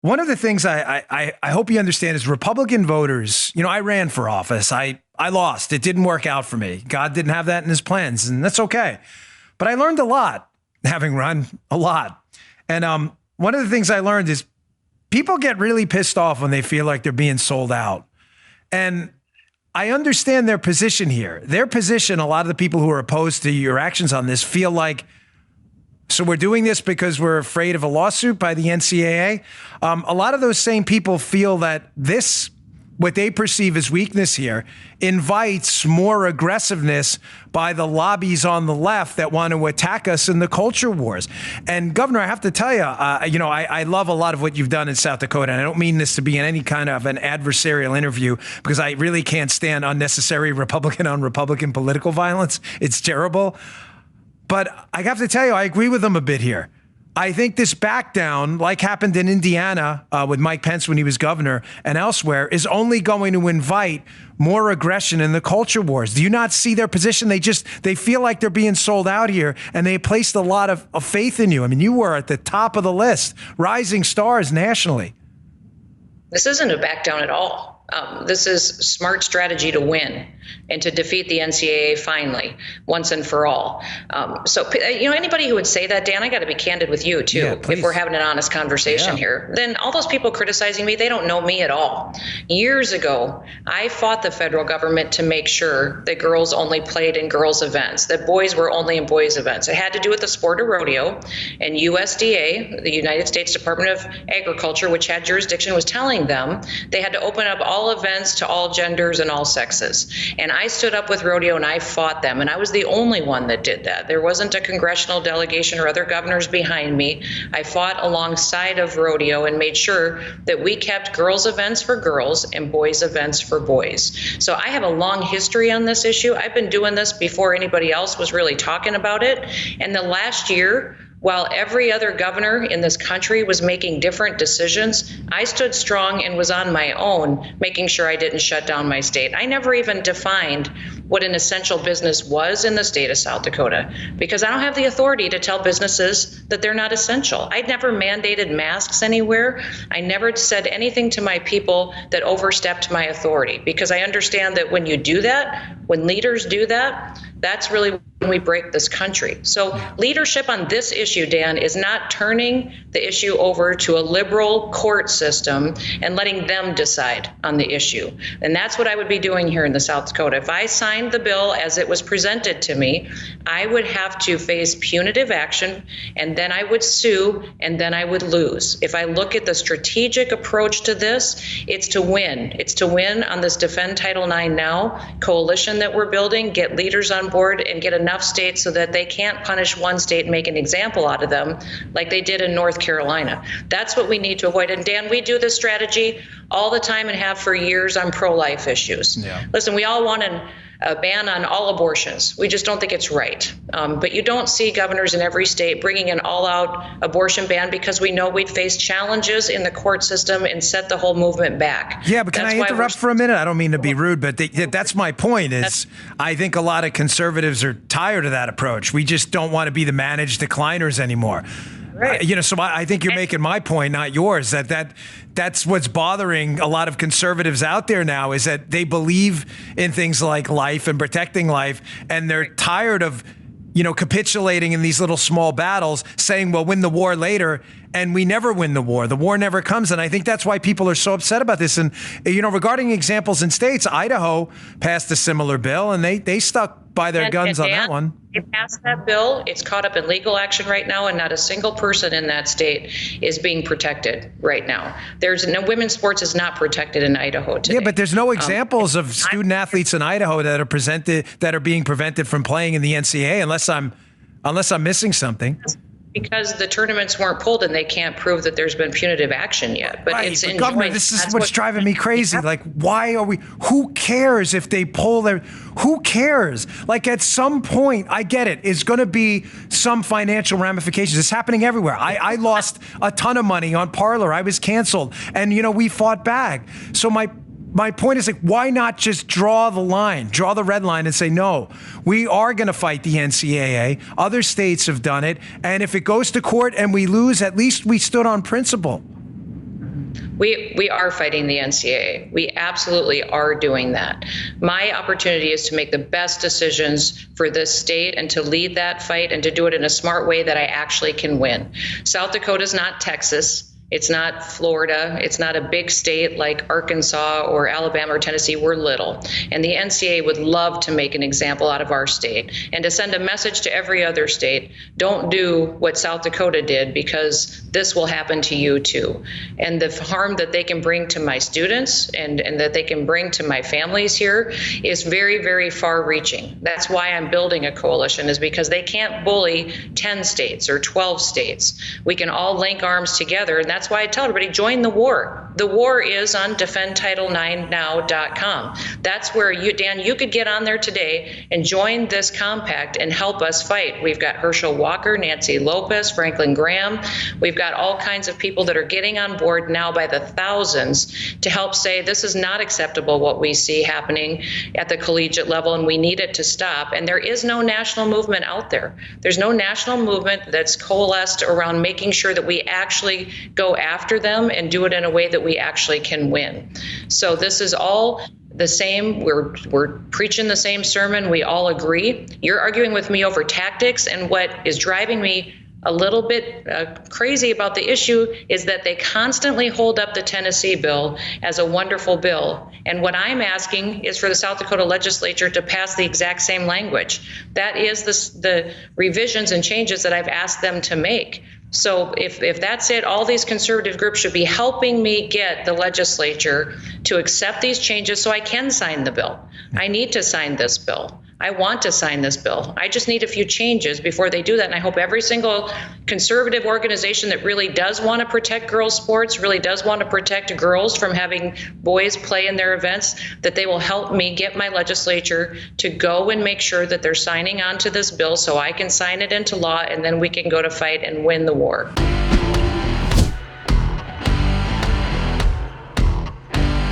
One of the things I hope you understand is Republican voters, I ran for office. I lost. It didn't work out for me. God didn't have that in his plans, and that's okay. But I learned a lot having run, a lot. And one of the things I learned is people get really pissed off when they feel like they're being sold out. And I understand their position here. Their position, a lot of the people who are opposed to your actions on this feel like, so we're doing this because we're afraid of a lawsuit by the NCAA. A lot of those same people feel that this, what they perceive as weakness here, invites more aggressiveness by the lobbies on the left that want to attack us in the culture wars. And Governor, I have to tell you, I love a lot of what you've done in South Dakota. And I don't mean this to be in any kind of an adversarial interview, because I really can't stand unnecessary Republican on Republican political violence. It's terrible. But I have to tell you, I agree with them a bit here. I think this back down, like happened in Indiana with Mike Pence when he was governor and elsewhere, is only going to invite more aggression in the culture wars. Do you not see their position? They feel like they're being sold out here, and they placed a lot of faith in you. I mean, you were at the top of the list, rising stars nationally. This isn't a back down at all. This is smart strategy to win and to defeat the NCAA finally, once and for all. So anybody who would say that, Dan, I got to be candid with you, too. Yeah, if we're having an honest conversation here, then all those people criticizing me, they don't know me at all. Years ago, I fought the federal government to make sure that girls only played in girls' events, that boys were only in boys' events. It had to do with the sport of rodeo, and USDA, the United States Department of Agriculture, which had jurisdiction, was telling them they had to open up all events to all genders and all sexes. And I stood up with rodeo and I fought them. And I was the only one that did that. There wasn't a congressional delegation or other governors behind me. I fought alongside of rodeo and made sure that we kept girls' events for girls and boys' events for boys. So I have a long history on this issue. I've been doing this before anybody else was really talking about it. And the last year, while every other governor in this country was making different decisions, I stood strong and was on my own, making sure I didn't shut down my state. I never even defined what an essential business was in the state of South Dakota, because I don't have the authority to tell businesses that they're not essential. I never mandated masks anywhere. I never said anything to my people that overstepped my authority, because I understand that when you do that, when leaders do that, that's really when we break this country. So leadership on this issue, Dan, is not turning the issue over to a liberal court system and letting them decide on the issue. And that's what I would be doing here in the South Dakota. If I signed the bill as it was presented to me, I would have to face punitive action, and then I would sue, and then I would lose. If I look at the strategic approach to this, it's to win. It's to win on this Defend Title IX Now coalition that we're building, get leaders on board, and get enough states so that they can't punish one state and make an example out of them like they did in North Carolina. That's what we need to avoid. And Dan, we do this strategy all the time and have for years on pro-life issues. Yeah. Listen, we all want a ban on all abortions. We just don't think it's right. But you don't see governors in every state bringing an all-out abortion ban, because we know we'd face challenges in the court system and set the whole movement back. Yeah, but can I interrupt for a minute? I don't mean to be rude, but that's my point. I think a lot of conservatives are tired of that approach. We just don't want to be the managed decliners anymore. Right. So I think you're making my point, not yours, that's what's bothering a lot of conservatives out there now, is that they believe in things like life and protecting life, and they're tired of, capitulating in these little small battles, saying we'll win the war later, and we never win the war. The war never comes. And I think that's why people are so upset about this. And, regarding examples in states, Idaho passed a similar bill, and they stuck by their guns on that one. They passed that bill. It's caught up in legal action right now, and not a single person in that state is being protected right now. There's no women's sports is not protected in Idaho today. Yeah, but there's no examples of student athletes in Idaho that are being prevented from playing in the NCAA unless I'm missing something. Because the tournaments weren't pulled and they can't prove that there's been punitive action yet. But right, but Governor, this is what's driving me crazy. Like, why are we? Who cares if they pull their? Who cares? Like, at some point, I get it. It's going to be some financial ramifications. It's happening everywhere. I lost a ton of money on Parler. I was canceled, and we fought back. So my point is, like, why not just draw the red line and say, no, we are going to fight the NCAA. Other states have done it. And if it goes to court and we lose, at least we stood on principle. We are fighting the NCAA. We absolutely are doing that. My opportunity is to make the best decisions for this state and to lead that fight and to do it in a smart way that I actually can win. South Dakota is not Texas. It's not Florida. It's not a big state like Arkansas or Alabama or Tennessee. We're little. And the NCAA would love to make an example out of our state and to send a message to every other state. Don't do what South Dakota did, because this will happen to you too. And the harm that they can bring to my students and that they can bring to my families here is very, very far reaching. That's why I'm building a coalition, is because they can't bully 10 states or 12 states. We can all link arms together. And that's why I tell everybody, join the war. The war is on defendtitle9now.com. That's where you, Dan, you could get on there today and join this compact and help us fight. We've got Herschel Walker, Nancy Lopez, Franklin Graham. We've got all kinds of people that are getting on board now by the thousands to help say this is not acceptable what we see happening at the collegiate level, and we need it to stop. And there is no national movement out there. There's no national movement that's coalesced around making sure that we actually go after them and do it in a way that we actually can win. So this is all the same. We're preaching the same sermon. We all agree. You're arguing with me over tactics, and what is driving me a little bit crazy about the issue is that they constantly hold up the Tennessee bill as a wonderful bill. And what I'm asking is for the South Dakota legislature to pass the exact same language. That is the revisions and changes that I've asked them to make. So if that's it, all these conservative groups should be helping me get the legislature to accept these changes so I can sign the bill. I need to sign this bill. I want to sign this bill. I just need a few changes before they do that. And I hope every single conservative organization that really does want to protect girls' sports, really does want to protect girls from having boys play in their events, that they will help me get my legislature to go and make sure that they're signing on to this bill so I can sign it into law, and then we can go to fight and win the war.